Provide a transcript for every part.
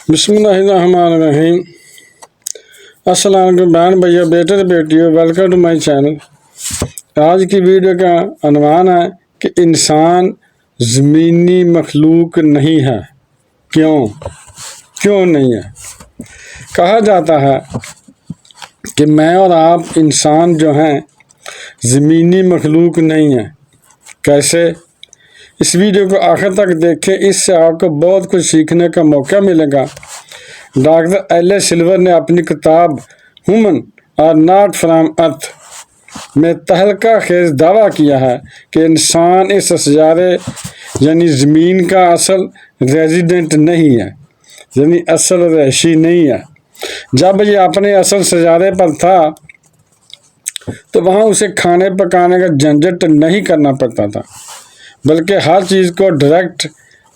بسم اللہ الرحمن الرحیم۔ السلام علیکم بہن بھائیو، بیٹے بیٹیوں، ویلکم ٹو مائی چینل۔ آج کی ویڈیو کا عنوان ہے کہ انسان زمینی مخلوق نہیں ہے۔ کیوں نہیں ہے؟ کہا جاتا ہے کہ میں اور آپ انسان جو ہیں زمینی مخلوق نہیں ہیں۔ کیسے؟ اس ویڈیو کو آخر تک دیکھیں، اس سے آپ کو بہت کچھ سیکھنے کا موقع ملے گا۔ ڈاکٹر ایل سلور نے اپنی کتاب ہیومن آر ناٹ فرام ارتھ میں تہلکہ خیز دعویٰ کیا ہے کہ انسان اس سیارے یعنی زمین کا اصل ریزیڈنٹ نہیں ہے، یعنی اصل رہائشی نہیں ہے۔ جب یہ اپنے اصل سیارے پر تھا تو وہاں اسے کھانے پکانے کا جھنجٹ نہیں کرنا پڑتا تھا، بلکہ ہر چیز کو ڈائریکٹ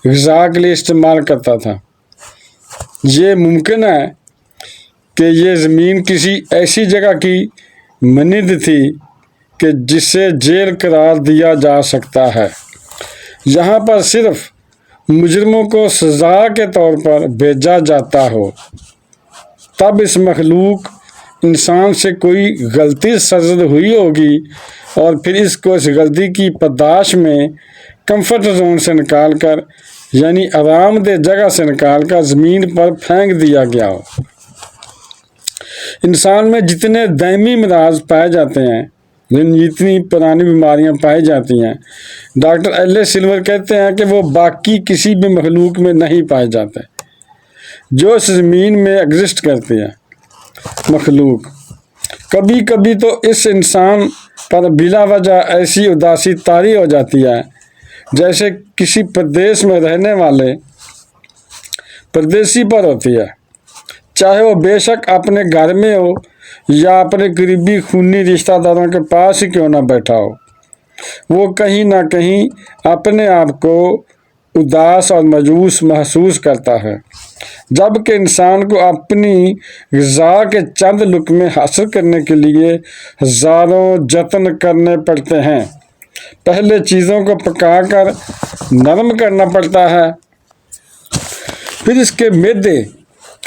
غذا کے لیے استعمال کرتا تھا۔ یہ ممکن ہے کہ یہ زمین کسی ایسی جگہ کی مانند تھی کہ جسے جیل قرار دیا جا سکتا ہے، یہاں پر صرف مجرموں کو سزا کے طور پر بھیجا جاتا ہو۔ تب اس مخلوق انسان سے کوئی غلطی سرزد ہوئی ہوگی اور پھر اس کو اس غلطی کی پاداش میں کمفرٹ زون سے نکال کر یعنی آرام دہ جگہ سے نکال کر زمین پر پھینک دیا گیا ہو۔ انسان میں جتنے دائمی امراض پائے جاتے ہیں، جتنی پرانی بیماریاں پائی جاتی ہیں، ڈاکٹر ایل سلور کہتے ہیں کہ وہ باقی کسی بھی مخلوق میں نہیں پائے جاتے جو اس زمین میں ایگزسٹ کرتی ہے۔ مخلوق کبھی کبھی تو اس انسان پر بلا وجہ ایسی اداسی طاری ہو جاتی ہے جیسے کسی پردیس میں رہنے والے پردیسی پر ہوتی ہے، چاہے وہ بے شک اپنے گھر میں ہو یا اپنے قریبی خونی رشتہ داروں کے پاس ہی کیوں نہ بیٹھا ہو، وہ کہیں نہ کہیں اپنے آپ کو اداس اور مایوس محسوس کرتا ہے۔ جبکہ انسان کو اپنی غذا کے چند لقمے حاصل کرنے کے لیے ہزاروں جتن کرنے پڑتے ہیں۔ پہلے چیزوں کو پکا کر نرم کرنا پڑتا ہے، پھر اس کے معدے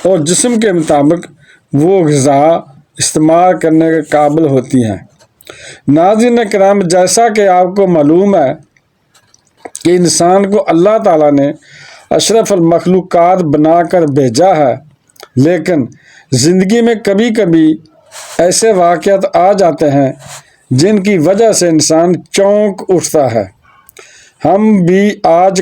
اور جسم کے مطابق وہ غذا استعمال کرنے کے قابل ہوتی ہیں۔ ناظرین کرام، جیسا کہ آپ کو معلوم ہے کہ انسان کو اللہ تعالیٰ نے اشرف المخلوقات بنا کر بھیجا ہے، لیکن زندگی میں کبھی کبھی ایسے واقعات آ جاتے ہیں جن کی وجہ سے انسان چونک اٹھتا ہے۔ ہم بھی آج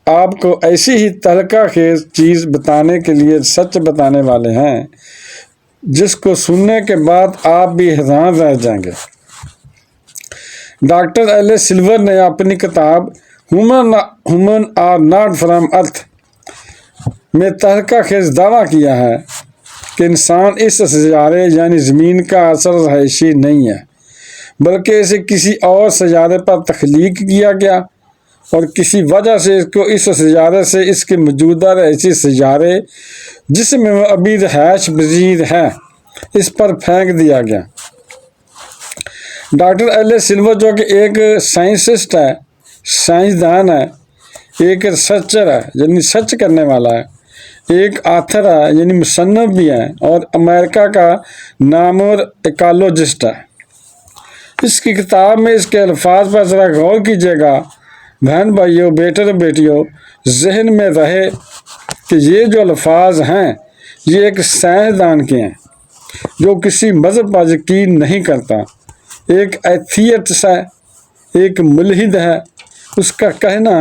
آپ کو ایسی ہی تہلکہ خیز چیز بتانے کے لیے سچ بتانے والے ہیں جس کو سننے کے بعد آپ بھی حیران رہ جائیں گے۔ ڈاکٹر ایل سلور نے اپنی کتاب ہیومن آر ناٹ فرام ارتھ میں تہلکہ خیز دعویٰ کیا ہے کہ انسان اس سیارے یعنی زمین کا اصل رہائشی نہیں ہے، بلکہ اسے کسی اور سیارے پر تخلیق کیا گیا اور کسی وجہ سے اس کو اس سیارے سے اس کے موجودہ رہائشی سیارے جس میں وہ ابھی رہائش پذیر ہے اس پر پھینک دیا گیا۔ ڈاکٹر ایل سلور جو کہ ایک سائنسسٹ ہے، سائنسدان ہے، ایک ریسرچر ہے یعنی سرچ کرنے والا ہے، ایک آتھر ہے یعنی مصنف بھی ہے، اور امریکہ کا نامور ایکالوجسٹ ہے۔ اس کی کتاب میں اس کے الفاظ پر ذرا غور کیجیے گا بہن بھائیوں، بیٹے اور بیٹیوں، ذہن میں رہے کہ یہ جو الفاظ ہیں یہ ایک سائنسدان کے ہیں جو کسی مذہب پر یقین نہیں کرتا، ایک ایتھیسٹ ہے، ایک ملحد ہے۔ اس کا کہنا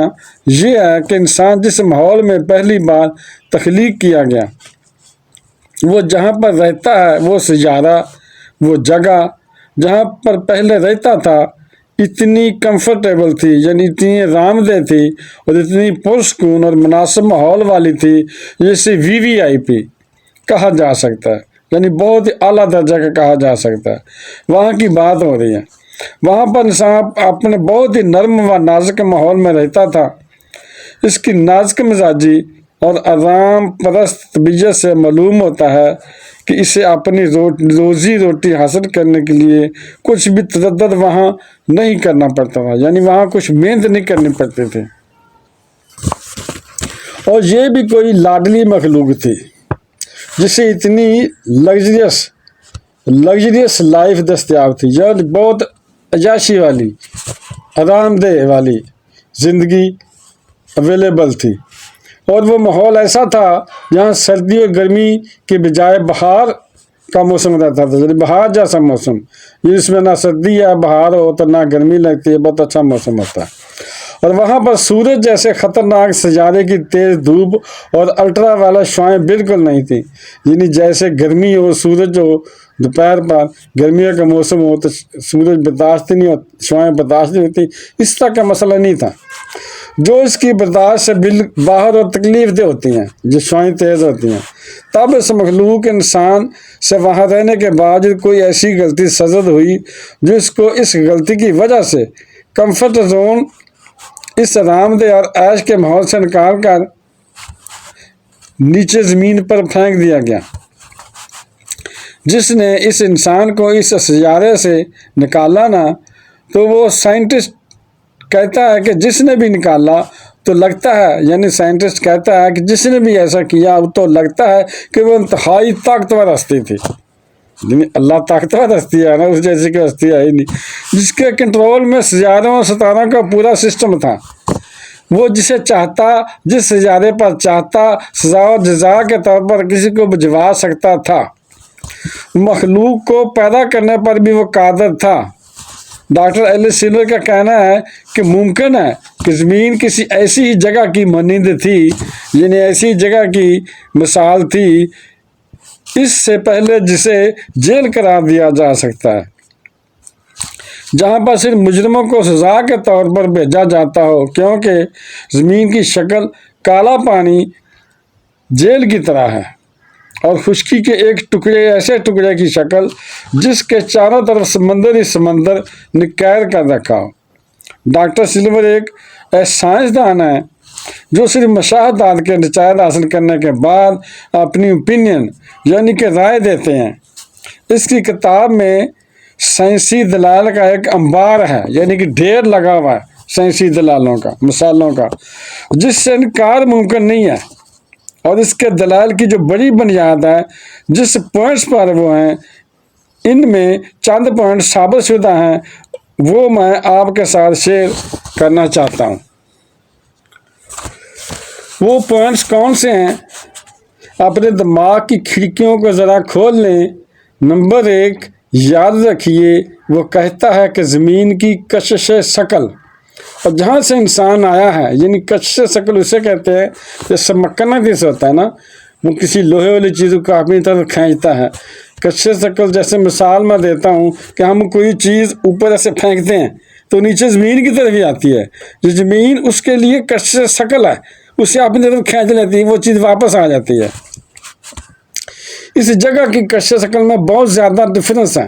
یہ ہے کہ انسان جس ماحول میں پہلی بار تخلیق کیا گیا، وہ جہاں پر رہتا ہے، وہ سیارہ، وہ جگہ جہاں پر پہلے رہتا تھا اتنی کمفرٹیبل تھی، یعنی اتنی آرام دہ تھی اور اتنی پرسکون اور مناسب ماحول والی تھی جسے VIP کہا جا سکتا ہے، یعنی بہت ہی اعلیٰ درجہ کا کہا جا سکتا ہے۔ وہاں کی بات ہو رہی ہے۔ وہاں پر انسان اپنے بہت ہی نرم و نازک ماحول میں رہتا تھا۔ اس کی نازک مزاجی اور آرام پرست طبیعت سے معلوم ہوتا ہے کہ اسے اپنی روزی روٹی حاصل کرنے کے لیے کچھ بھی تردد وہاں نہیں کرنا پڑتا تھا، یعنی وہاں کچھ محنت نہیں کرنی پڑتی تھی۔ اور یہ بھی کوئی لاڈلی مخلوق تھی جسے اتنی لگژریس لائف دستیاب تھی، جو بہت عیاشی والی، آرام دہ والی زندگی اویلیبل تھی، اور وہ ماحول ایسا تھا جہاں سردی اور گرمی کے بجائے بہار کا موسم رہتا تھا، یعنی بہار جیسا موسم جس میں نہ سردی یا بہار ہو تو نہ گرمی لگتی ہے، بہت اچھا موسم ہوتا ہے۔ اور وہاں پر سورج جیسے خطرناک سیارے کی تیز دھوپ اور الٹرا وائلٹ شعاعیں بالکل نہیں تھیں، یعنی جیسے گرمی ہو، سورج ہو، دوپہر پر گرمیوں کا موسم ہو تو سورج برداشت نہیں ہوتا، شعاعیں برداشت نہیں ہوتی، اس طرح کا مسئلہ نہیں تھا۔ جو اس کی برداشت سے باہر اور تکلیف دہ ہوتی ہیں، جو شعاعیں تیز ہوتی ہیں، تب اس مخلوق انسان سے وہاں رہنے کے بعد کوئی ایسی غلطی سرزد ہوئی جو اس کو اس غلطی کی وجہ سے کمفرٹ زون، اس آرام دہ اور عیش کے ماحول سے نکال کر نیچے زمین پر پھینک دیا گیا۔ جس نے اس انسان کو اس سیارے سے نکالا نا، تو وہ سائنٹسٹ کہتا ہے کہ جس نے بھی نکالا تو لگتا ہے، یعنی سائنٹسٹ کہتا ہے کہ جس نے بھی ایسا کیا تو لگتا ہے کہ وہ انتہائی طاقتور ہستی تھی، یعنی اللہ طاقتور ہستی ہے نا، اس جیسی کوئی ہستی ہے ہی نہیں، جس کے کنٹرول میں سیاروں اور ستاروں کا پورا سسٹم تھا۔ وہ جسے چاہتا، جس سیارے پر چاہتا، سزا و جزا کے طور پر کسی کو بھجوا سکتا تھا۔ مخلوق کو پیدا کرنے پر بھی وہ قادر تھا۔ ڈاکٹر ایلس سلور کا کہنا ہے کہ ممکن ہے کہ زمین کسی ایسی ہی جگہ کی مانند تھی، یعنی ایسی جگہ کی مثال تھی اس سے پہلے جسے جیل قرار دیا جا سکتا ہے، جہاں پر صرف مجرموں کو سزا کے طور پر بھیجا جاتا ہو، کیونکہ زمین کی شکل کالا پانی جیل کی طرح ہے، اور خشکی کے ایک ٹکڑے، ایسے ٹکڑے کی شکل جس کے چاروں طرف سمندر ہی سمندر نے قید کر رکھا ہو۔ ڈاکٹر سلور ایک سائنسدان ہے جو صرف مشاہدات کے نتائج حاصل کرنے کے بعد اپنی اوپینین یعنی کہ رائے دیتے ہیں۔ اس کی کتاب میں سائنسی دلائل کا ایک انبار ہے، یعنی کہ ڈھیر لگا ہوا ہے سائنسی دلائلوں کا، مثالوں کا، جس سے انکار ممکن نہیں ہے، اور اس کے دلائل کی جو بڑی بنیاد ہے، جس پوائنٹس پر وہ ہیں، ان میں چند پوائنٹ ثابت شدہ ہیں، وہ میں آپ کے ساتھ شیئر کرنا چاہتا ہوں۔ وہ پوائنٹس کون سے ہیں؟ اپنے دماغ کی کھڑکیوں کو ذرا کھول لیں۔ نمبر 1، یاد رکھیے، وہ کہتا ہے کہ زمین کی کشش ثقل، اور جہاں سے انسان آیا ہے، یعنی کشش ثقل اسے کہتے ہیں جیسے مقناطیس ہوتا ہے نا، وہ کسی لوہے والی چیزوں کو اپنی طرف کھینچتا ہے۔ کشش ثقل جیسے مثال میں دیتا ہوں کہ ہم کوئی چیز اوپر ایسے پھینکتے ہیں تو نیچے زمین کی طرف ہی آتی ہے، جو زمین اس کے لیے کشش ثقل ہے، اسے اپنی طرف کھینچ لیتی ہے، وہ چیز واپس آ جاتی ہے۔ اس جگہ کی کشش ثقل میں بہت زیادہ ڈفرینس ہے،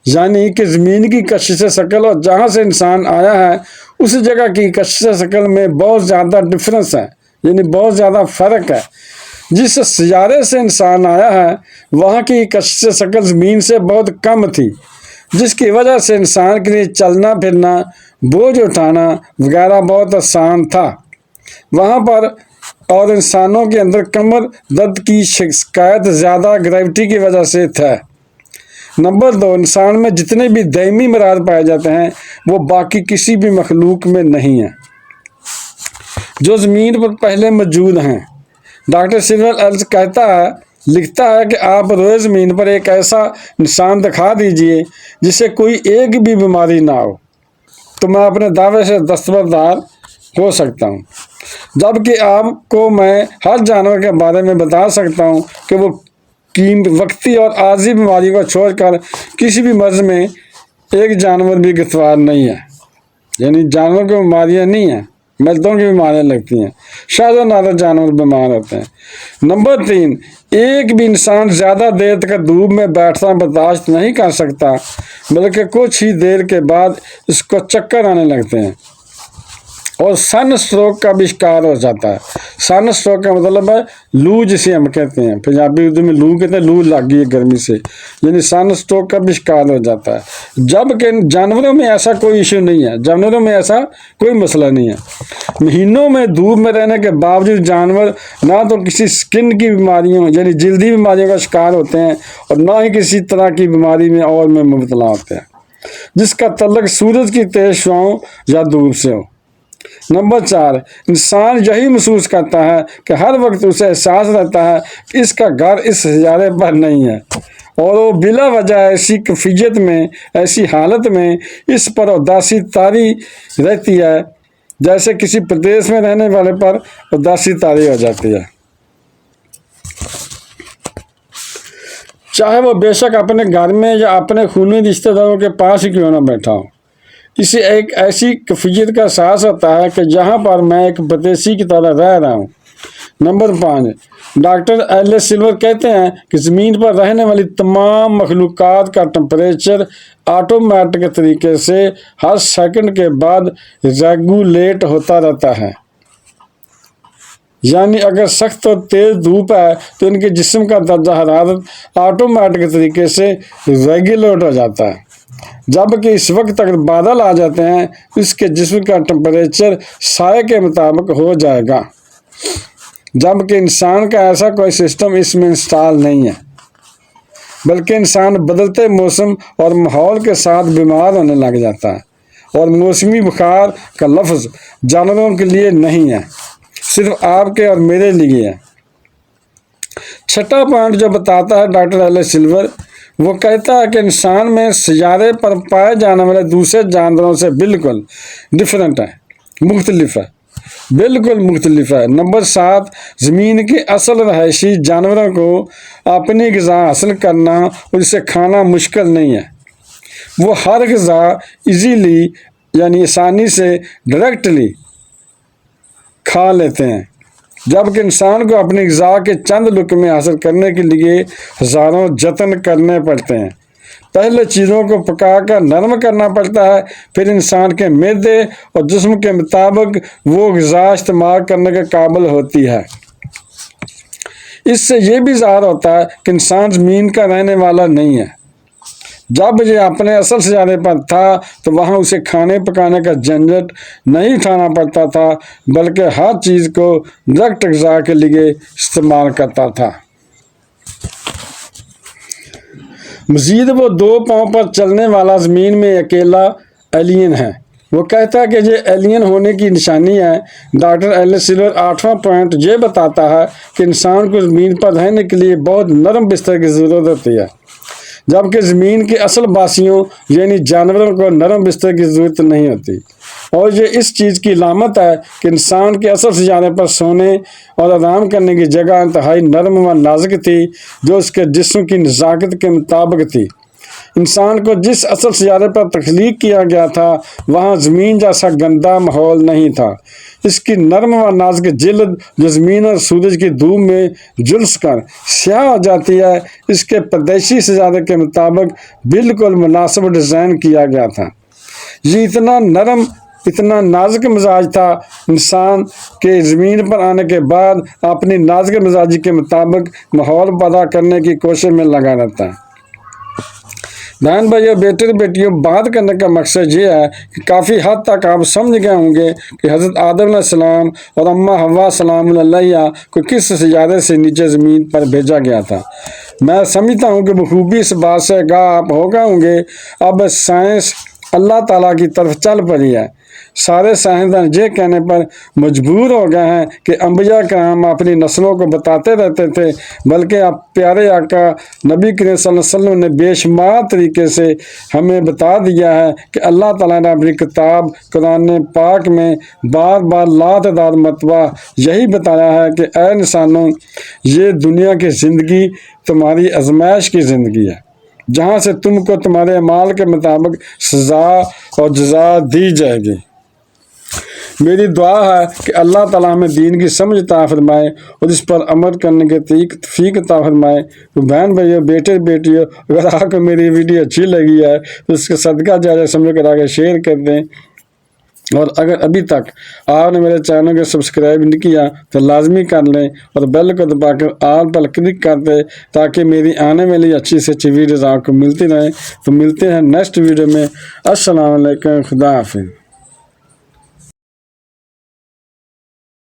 یعنی کہ زمین کی کشش ثقل اور جہاں سے انسان آیا ہے اس جگہ کی کشش ثقل میں بہت زیادہ ڈفرینس ہے، یعنی بہت زیادہ فرق ہے۔ جس سیارے سے انسان آیا ہے وہاں کی کشش ثقل زمین سے بہت کم تھی، جس کی وجہ سے انسان کے لیے چلنا پھرنا، بوجھ اٹھانا وغیرہ بہت آسان تھا وہاں پر، اور انسانوں کے اندر کمر درد کی شکایت زیادہ گریوٹی کی وجہ سے تھا۔ نمبر 2، انسان میں جتنے بھی دائمی امراض پائے جاتے ہیں وہ باقی کسی بھی مخلوق میں نہیں ہیں جو زمین پر پہلے موجود ہیں۔ ڈاکٹر سلور ایلس لکھتا ہے کہ آپ روز زمین پر ایک ایسا انسان دکھا دیجئے جسے کوئی ایک بھی بیماری نہ ہو، تو میں اپنے دعوے سے دستبردار ہو سکتا ہوں، جبکہ آپ کو میں ہر جانور کے بارے میں بتا سکتا ہوں کہ وہ وقتی اور عارضی بیماری کو چھوڑ کر کسی بھی مرض میں ایک جانور بھی گرفتار نہیں ہے، یعنی جانور کو بیماریاں نہیں ہیں، مرضوں کی بیماریاں لگتی ہیں، شاید و نادر جانور بیمار ہوتے ہیں۔ نمبر 3، ایک بھی انسان زیادہ دیر تک دھوپ میں بیٹھنا برداشت نہیں کر سکتا، بلکہ کچھ ہی دیر کے بعد اس کو چکر آنے لگتے ہیں، اور سن اسٹروک کا بھی شکار ہو جاتا ہے۔ سن اسٹروک کا مطلب ہے لو، جسے ہم کہتے ہیں پنجابی اردو میں لو کہتے ہیں، لو لگ گئی ہے گرمی سے، یعنی سن اسٹروک کا بھی شکار ہو جاتا ہے۔ جبکہ جانوروں میں ایسا کوئی ایشو نہیں ہے، جانوروں میں ایسا کوئی مسئلہ نہیں ہے۔ مہینوں میں دھوپ میں رہنے کے باوجود جانور نہ تو کسی سکن کی بیماریوں یعنی جلدی بیماریوں کا شکار ہوتے ہیں اور نہ ہی کسی طرح کی بیماری میں اور میں مبتلا ہوتے ہیں جس کا تعلق سورج کی تیز شعاؤں یا دھوپ سے ہو۔ نمبر 4، انسان یہی محسوس کرتا ہے کہ ہر وقت اسے احساس رہتا ہے کہ اس کا گھر اس سیارے پر نہیں ہے، اور وہ بلا وجہ ایسی کیفیت میں، ایسی حالت میں اس پر اداسی طاری رہتی ہے جیسے کسی پردیس میں رہنے والے پر اداسی طاری ہو جاتی ہے، چاہے وہ بے شک اپنے گھر میں یا اپنے خونی رشتہ داروں کے پاس ہی کیوں نہ بیٹھا ہو۔ اسے ایک ایسی کیفیت کا احساس ہوتا ہے کہ جہاں پر میں ایک پردیسی کی طرح رہ رہا ہوں۔ Number 5، doctor L S silver کہتے ہیں کہ زمین پر رہنے والی تمام مخلوقات کا ٹمپریچر آٹومیٹک طریقے سے ہر سیکنڈ کے بعد ریگولیٹ ہوتا رہتا ہے، یعنی اگر سخت اور تیز دھوپ ہے تو ان کے جسم کا درجہ حرارت آٹومیٹک طریقے سے ریگولیٹ ہو جاتا ہے، جبکہ اس وقت اگر بادل آ جاتے ہیں اس کے جسم کا ٹمپریچر سائے کے مطابق ہو جائے گا، جبکہ انسان کا ایسا کوئی سسٹم اس میں انسٹال نہیں ہے، بلکہ انسان بدلتے موسم اور ماحول کے ساتھ بیمار ہونے لگ جاتا ہے، اور موسمی بخار کا لفظ جانوروں کے لیے نہیں ہے، صرف آپ کے اور میرے لیے ہے۔ چھٹا پوائنٹ جو بتاتا ہے ڈاکٹر ایل ایس سلور، وہ کہتا ہے کہ انسان میں سیارے پر پائے جانے والے دوسرے جانوروں سے بالکل ڈفرینٹ ہے، مختلف ہے، بالکل مختلف ہے۔ نمبر 7، زمین کے اصل رہائشی جانوروں کو اپنی غذا حاصل کرنا اور اسے کھانا مشکل نہیں ہے، وہ ہر غذا ایزیلی یعنی آسانی سے ڈائریکٹلی کھا لیتے ہیں، جبکہ انسان کو اپنی غذا کے چند لقمے حاصل کرنے کے لیے ہزاروں جتن کرنے پڑتے ہیں۔ پہلے چیزوں کو پکا کر نرم کرنا پڑتا ہے، پھر انسان کے معدے اور جسم کے مطابق وہ غذا استعمال کرنے کے قابل ہوتی ہے۔ اس سے یہ بھی ظاہر ہوتا ہے کہ انسان زمین کا رہنے والا نہیں ہے۔ جب یہ اپنے اصل سیارے پر تھا تو وہاں اسے کھانے پکانے کا جھنجٹ نہیں اٹھانا پڑتا تھا، بلکہ ہر چیز کو ڈائریکٹ غذا کے لیے استعمال کرتا تھا۔ مزید وہ 2 پاؤں پر چلنے والا زمین میں اکیلا ایلین ہے۔ وہ کہتا ہے کہ یہ ایلین ہونے کی نشانی ہے۔ ڈاکٹر ایل ایس سلور 8واں پوائنٹ یہ بتاتا ہے کہ انسان کو زمین پر رہنے کے لیے بہت نرم بستر کی ضرورت ہوتی ہے، جبکہ زمین کے اصل باسیوں یعنی جانوروں کو نرم بستر کی ضرورت نہیں ہوتی، اور یہ اس چیز کی علامت ہے کہ انسان کے اصل سیارے پر سونے اور آرام کرنے کی جگہ انتہائی نرم و نازک تھی جو اس کے جسم کی نزاکت کے مطابق تھی۔ انسان کو جس اصل سیارے پر تخلیق کیا گیا تھا وہاں زمین جیسا گندا ماحول نہیں تھا۔ اس کی نرم و نازک جلد جو زمین اور سورج کی دھوپ میں جھلس کر سیاہ ہو جاتی ہے، اس کے پردیسی سیارے کے مطابق بالکل مناسب ڈیزائن کیا گیا تھا۔ یہ اتنا نرم، اتنا نازک مزاج تھا، انسان کے زمین پر آنے کے بعد اپنی نازک مزاجی کے مطابق ماحول پیدا کرنے کی کوشش میں لگا رہتا ہے۔ بہن بھائیوں، بیٹے اور بیٹیوں، بات کرنے کا مقصد یہ ہے کہ کافی حد تک آپ سمجھ گئے ہوں گے کہ حضرت آدم علیہ السلام اور اماں حوا سلام علیہ کو کس سیارے سے نیچے زمین پر بھیجا گیا تھا۔ میں سمجھتا ہوں کہ بخوبی اس بات سے آگاہ آپ ہو گئے ہوں گے۔ اب سائنس اللہ تعالیٰ کی طرف چل پڑی ہے۔ سارے سائنسدان یہ کہنے پر مجبور ہو گئے ہیں کہ انبیاء کرام اپنی نسلوں کو بتاتے رہتے تھے، بلکہ اب پیارے آقا نبی کریم صلی اللہ علیہ وسلم نے بے شمار طریقے سے ہمیں بتا دیا ہے کہ اللہ تعالیٰ نے اپنی کتاب قرآن پاک میں بار بار لاتعداد مرتبہ یہی بتایا ہے کہ اے انسانوں، یہ دنیا کی زندگی تمہاری آزمائش کی زندگی ہے، جہاں سے تم کو تمہارے اعمال کے مطابق سزا اور جزا دی جائے گی۔ میری دعا ہے کہ اللہ تعالیٰ ہمیں دین کی سمجھ عطا فرمائے اور اس پر عمل کرنے کے توفیق عطا فرمائے۔ تو بہن بھائیوں، بیٹے بیٹیوں، اگر آپ کو میری ویڈیو اچھی لگی ہے تو اس کا صدقہ جاریہ سمجھ کر آگے شیئر کر دیں۔ اور اگر ابھی تک آپ نے میرے چینل کو سبسکرائب نہیں کیا تو لازمی کر لیں اور بیل کو دبا کر آل پر کلک کر دیں تاکہ میری آنے والی اچھی سے اچھی ویڈیوز آپ کو ملتی رہیں۔ تو ملتے ہیں نیکسٹ ویڈیو میں۔ السلام علیکم، خدا حافظ۔